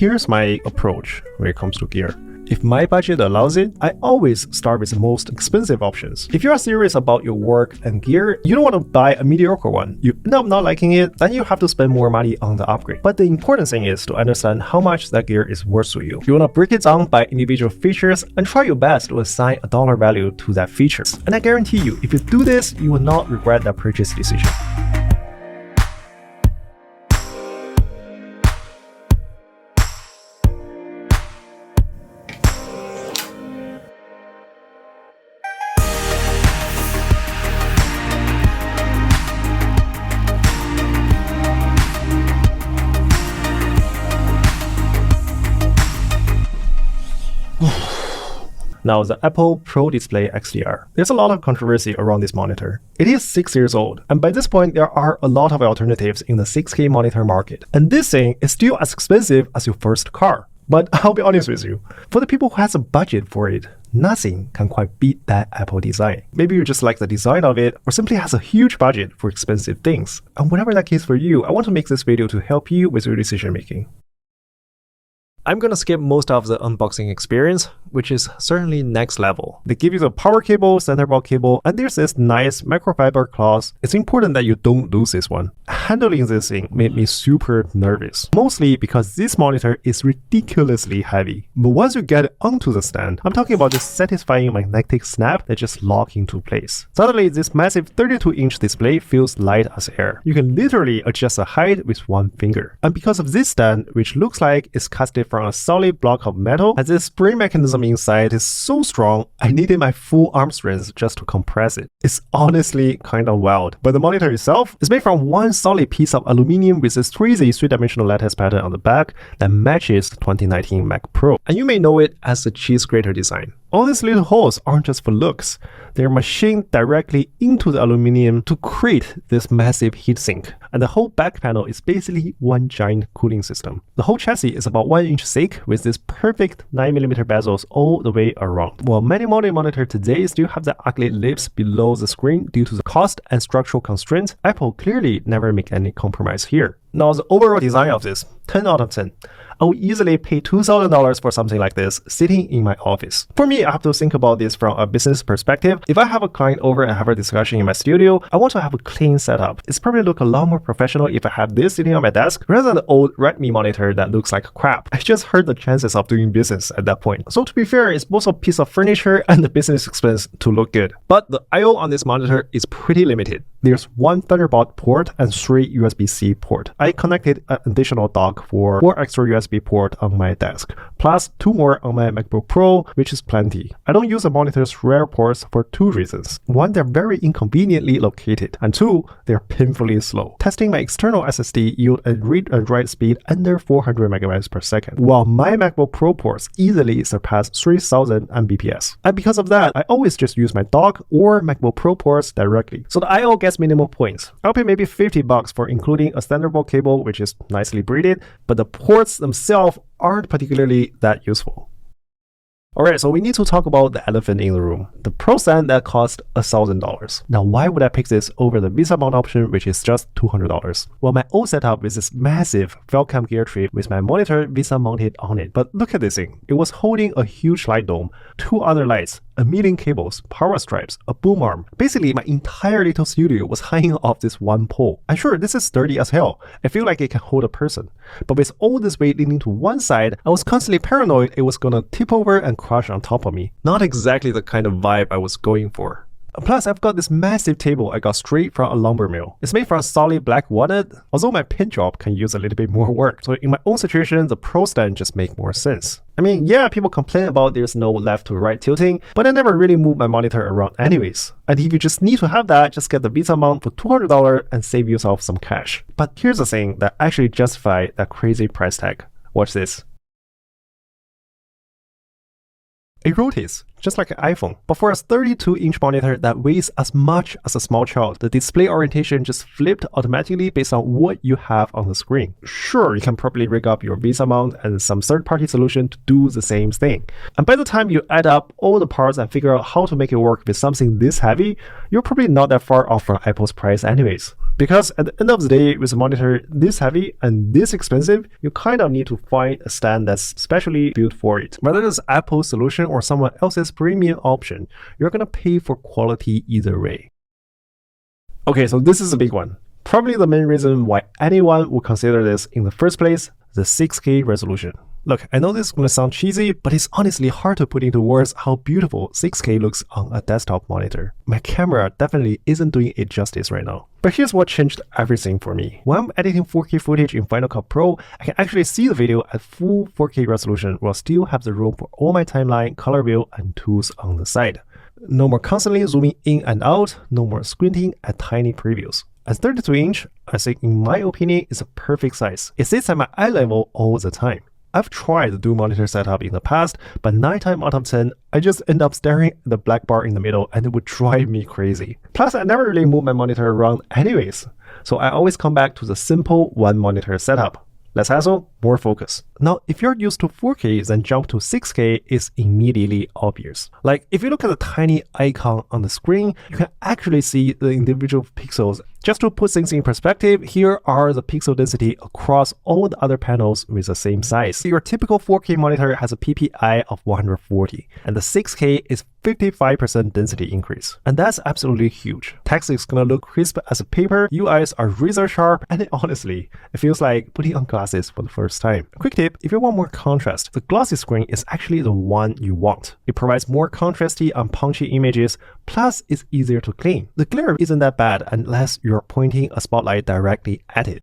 Here's my approach when it comes to gear. If my budget allows it, I always start with the most expensive options. If you are serious about your work and gear, you don't want to buy a mediocre one. You end up not liking it, then you have to spend more money on the upgrade. But the important thing is to understand how much that gear is worth to you. You want to break it down by individual features and try your best to assign a dollar value to that feature. And I guarantee you, if you do this, you will not regret that purchase decision. Now, the Apple Pro Display XDR. There's a lot of controversy around this monitor. It is 6 years old, and by this point, there are a lot of alternatives in the 6K monitor market. And this thing is still as expensive as your first car. But I'll be honest with you, for the people who has a budget for it, nothing can quite beat that Apple design. Maybe you just like the design of it, or simply has a huge budget for expensive things. And whatever that case for you, I want to make this video to help you with your decision making. I'm gonna skip most of the unboxing experience, which is certainly next level. They give you the power cable, Thunderbolt cable, and there's this nice microfiber cloth. It's important that you don't lose this one. Handling this thing made me super nervous, mostly because this monitor is ridiculously heavy. But once you get it onto the stand, I'm talking about this satisfying magnetic snap that just locks into place. Suddenly, this massive 32-inch display feels light as air. You can literally adjust the height with one finger. And because of this stand, which looks like it's casted from a solid block of metal, and this spring mechanism inside is so strong, I needed my full arm strength just to compress it. It's honestly kind of wild. But the monitor itself is made from one solid piece of aluminum with this crazy 3-dimensional lattice pattern on the back that matches the 2019 Mac Pro. And you may know it as the cheese grater design. All these little holes aren't just for looks. They're machined directly into the aluminum to create this massive heatsink. And the whole back panel is basically one giant cooling system. The whole chassis is about 1 inch thick with this perfect 9mm bezels all the way around. While many modern monitors today still have the ugly lips below the screen due to the cost and structural constraints, Apple clearly never make any compromise here. Now, the overall design of this, 10 out of 10. I would easily pay $2,000 for something like this sitting in my office. For me, I have to think about this from a business perspective. If I have a client over and have a discussion in my studio, I want to have a clean setup. It's probably look a lot more professional if I have this sitting on my desk rather than the old Redmi monitor that looks like crap. I just heard the chances of doing business at that point. So to be fair, it's both a piece of furniture and the business expense to look good. But the I/O on this monitor is pretty limited. There's one Thunderbolt port and 3 USB-C port. I connected an additional dock for 4 extra USB port on my desk, plus 2 more on my MacBook Pro, which is plenty. I don't use the monitor's rear ports for 2 reasons. 1, they're very inconveniently located, and 2, they're painfully slow. Testing my external SSD yield a read and write speed under 400 megabytes per second, while my MacBook Pro ports easily surpass 3000 Mbps. And because of that, I always just use my dock or MacBook Pro ports directly. So the I/O gets minimal points. I'll pay maybe $50 for including a Thunderbolt cable, which is nicely braided, but the ports themselves aren't particularly that useful. Alright, so we need to talk about the elephant in the room, the Pro stand that cost $1,000. Now, why would I pick this over the Visa mount option, which is just $200? Well, my old setup with this massive Velcam gear tray with my monitor Visa mounted on it. But look at this thing. It was holding a huge light dome, 2 other lights, a million cables, power stripes, a boom arm. Basically, my entire little studio was hanging off this one pole. I'm sure this is sturdy as hell. I feel like it can hold a person. But with all this weight leaning to one side, I was constantly paranoid it was gonna tip over and crash on top of me. Not exactly the kind of vibe I was going for. Plus, I've got this massive table I got straight from a lumber mill. It's made from solid black walnut, although my pin job can use a little bit more work. So in my own situation, the Pro stand just makes more sense. I mean, yeah, people complain about there's no left to right tilting, but I never really move my monitor around anyways. And if you just need to have that, just get the Visa mount for $200 and save yourself some cash. But here's the thing that actually justifies that crazy price tag. Watch this. It rotates, just like an iPhone. But for a 32-inch monitor that weighs as much as a small child, the display orientation just flipped automatically based on what you have on the screen. Sure, you can probably rig up your Visa mount and some third-party solution to do the same thing. And by the time you add up all the parts and figure out how to make it work with something this heavy, you're probably not that far off from Apple's price anyways. Because at the end of the day, with a monitor this heavy and this expensive, you kind of need to find a stand that's specially built for it. Whether it's Apple's solution or someone else's premium option, you're gonna pay for quality either way. Okay, so this is a big one. Probably the main reason why anyone would consider this in the first place, the 6K resolution. Look, I know this is going to sound cheesy, but it's honestly hard to put into words how beautiful 6K looks on a desktop monitor. My camera definitely isn't doing it justice right now. But here's what changed everything for me. When I'm editing 4K footage in Final Cut Pro, I can actually see the video at full 4K resolution while still have the room for all my timeline, color wheel, and tools on the side. No more constantly zooming in and out, no more squinting at tiny previews. As 32-inch, I think in my opinion, is a perfect size. It sits at my eye level all the time. I've tried the dual monitor setup in the past, but 9 times out of 10, I just end up staring at the black bar in the middle and it would drive me crazy. Plus, I never really move my monitor around anyways, so I always come back to the simple one monitor setup. Less hassle, more focus. Now, if you're used to 4K, then jump to 6K is immediately obvious. Like, if you look at the tiny icon on the screen, you can actually see the individual pixels. Just to put things in perspective, here are the pixel density across all the other panels with the same size. Your typical 4K monitor has a PPI of 140, and the 6K is 55% density increase. And that's absolutely huge. Text is gonna look crisp as a paper, UIs are razor sharp, and honestly, it feels like putting on glasses for the first time. A quick tip, if you want more contrast, the glossy screen is actually the one you want. It provides more contrasty and punchy images, plus it's easier to clean. The glare isn't that bad unless you're pointing a spotlight directly at it.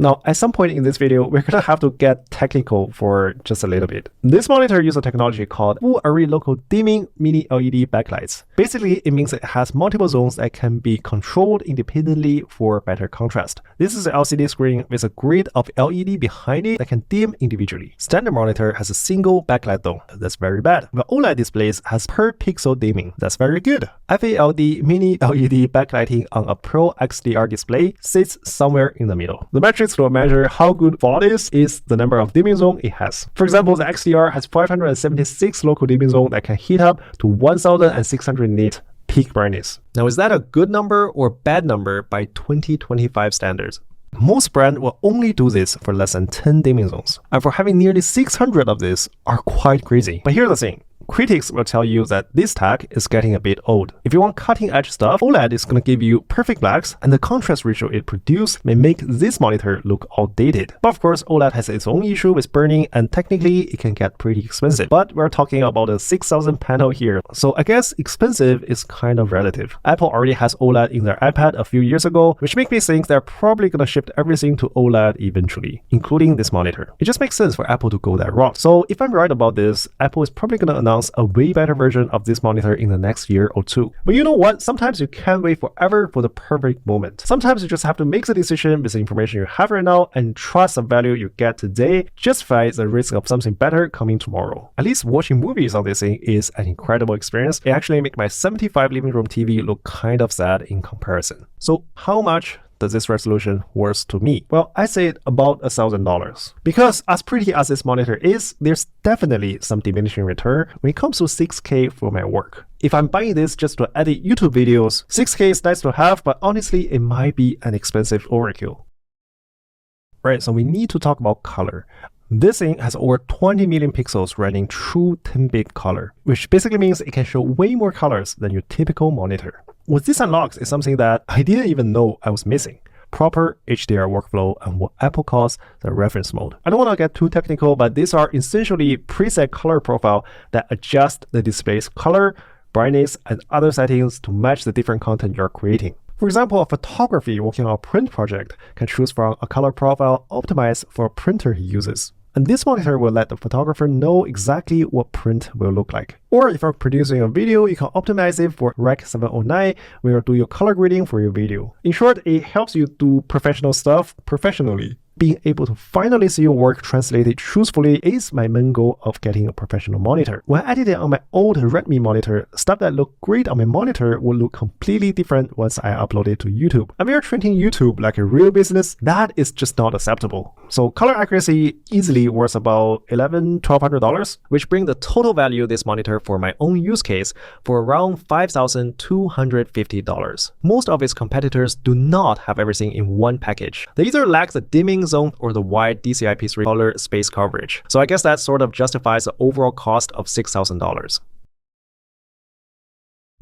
Now, at some point in this video, we're gonna have to get technical for just a little bit. This monitor uses a technology called full array local dimming mini LED backlights. Basically, it means it has multiple zones that can be controlled independently for better contrast. This is an LCD screen with a grid of LED behind it that can dim individually. Standard monitor has a single backlight though. That's very bad. The OLED displays has per pixel dimming. That's very good. FALD mini LED backlighting on a Pro XDR display sits somewhere in the middle. The metrics to measure how good font is the number of dimming zone it has. For example, the XDR has 576 local dimming zone that can heat up to 1600 nit peak brightness. Now, is that a good number or bad number by 2025 standards? Most brands will only do this for less than 10 dimming zones, and for having nearly 600 of this are quite crazy. But here's the thing. Critics will tell you that this tech is getting a bit old. If you want cutting-edge stuff, OLED is going to give you perfect blacks, and the contrast ratio it produces may make this monitor look outdated. But of course, OLED has its own issue with burning, and technically, it can get pretty expensive. But we're talking about a 6,000 panel here, so I guess expensive is kind of relative. Apple already has OLED in their iPad a few years ago, which makes me think they're probably going to shift everything to OLED eventually, including this monitor. It just makes sense for Apple to go that route. So if I'm right about this, Apple is probably going to announce a way better version of this monitor in the next year or two. But you know what? Sometimes you can't wait forever for the perfect moment. Sometimes you just have to make the decision with the information you have right now and trust the value you get today justifies the risk of something better coming tomorrow. At least watching movies on this thing is an incredible experience. It actually makes my 75 living room TV look kind of sad in comparison. So how much does this resolution worth to me? Well, I say about $1,000. Because as pretty as this monitor is, there's definitely some diminishing return when it comes to 6K for my work. If I'm buying this just to edit YouTube videos, 6K is nice to have, but honestly, it might be an expensive overkill. Right, so we need to talk about color. This thing has over 20 million pixels running true 10-bit color, which basically means it can show way more colors than your typical monitor. What this unlocks is something that I didn't even know I was missing: proper HDR workflow and what Apple calls the reference mode. I don't want to get too technical, but these are essentially preset color profile that adjust the display's color, brightness, and other settings to match the different content you're creating. For example, a photographer working on a print project can choose from a color profile optimized for a printer he uses. And this monitor will let the photographer know exactly what print will look like. Or if you're producing a video, you can optimize it for Rec 709 when you do your color grading for your video. In short, it helps you do professional stuff professionally. being able to finally see your work translated truthfully is my main goal of getting a professional monitor. When editing on my old Redmi monitor, stuff that looked great on my monitor would look completely different once I upload it to YouTube. And we are treating YouTube like a real business. That is just not acceptable. So color accuracy easily worth about $1,100–$1,200, which bring the total value of this monitor for my own use case for around $5,250. Most of its competitors do not have everything in one package. They either lack the dimming zone or the wide DCI-P3 color space coverage. So I guess that sort of justifies the overall cost of $6,000.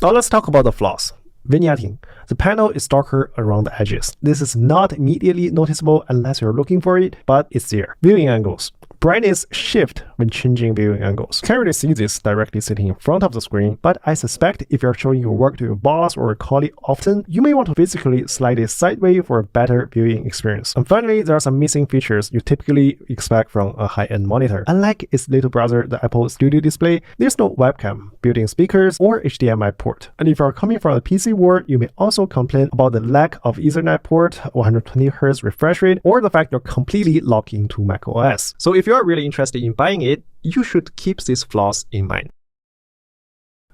Now let's talk about the flaws. Vignetting. The panel is darker around the edges. This is not immediately noticeable unless you're looking for it, but it's there. Viewing angles. Brightness shift when changing viewing angles. Can't really see this directly sitting in front of the screen, but I suspect if you're showing your work to your boss or a colleague often, you may want to physically slide it sideways for a better viewing experience. And finally, there are some missing features you typically expect from a high-end monitor. Unlike its little brother, the Apple Studio Display, there's no webcam, built-in speakers, or HDMI port. And if you're coming from the PC world, you may also complain about the lack of Ethernet port, 120Hz refresh rate, or the fact you're completely locked into macOS. So if you're really interested in buying it, you should keep these flaws in mind.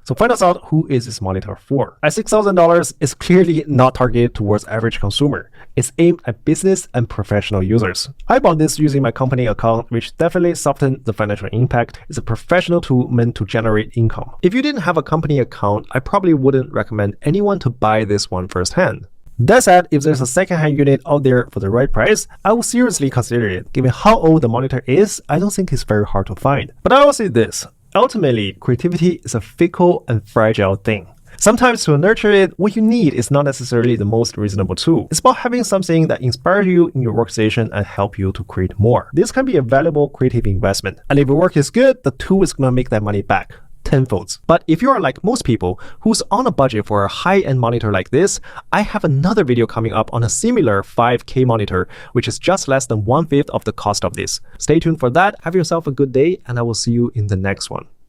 So find us out, who is this monitor for? At $6,000, it's clearly not targeted towards average consumer. It's aimed at business and professional users. I bought this using my company account, which definitely softened the financial impact. It's a professional tool meant to generate income. If you didn't have a company account, I probably wouldn't recommend anyone to buy this one firsthand. That said, if there's a second-hand unit out there for the right price, I will seriously consider it. Given how old the monitor is, I don't think it's very hard to find. But I will say this, ultimately, creativity is a fickle and fragile thing. Sometimes to nurture it, what you need is not necessarily the most reasonable tool. It's about having something that inspires you in your workstation and help you to create more. This can be a valuable creative investment. And if your work is good, the tool is going to make that money back tenfold. But if you are like most people who's on a budget for a high-end monitor like this, I have another video coming up on a similar 5K monitor, which is just less than 1/5 of the cost of this. Stay tuned for that. Have yourself a good day, and I will see you in the next one.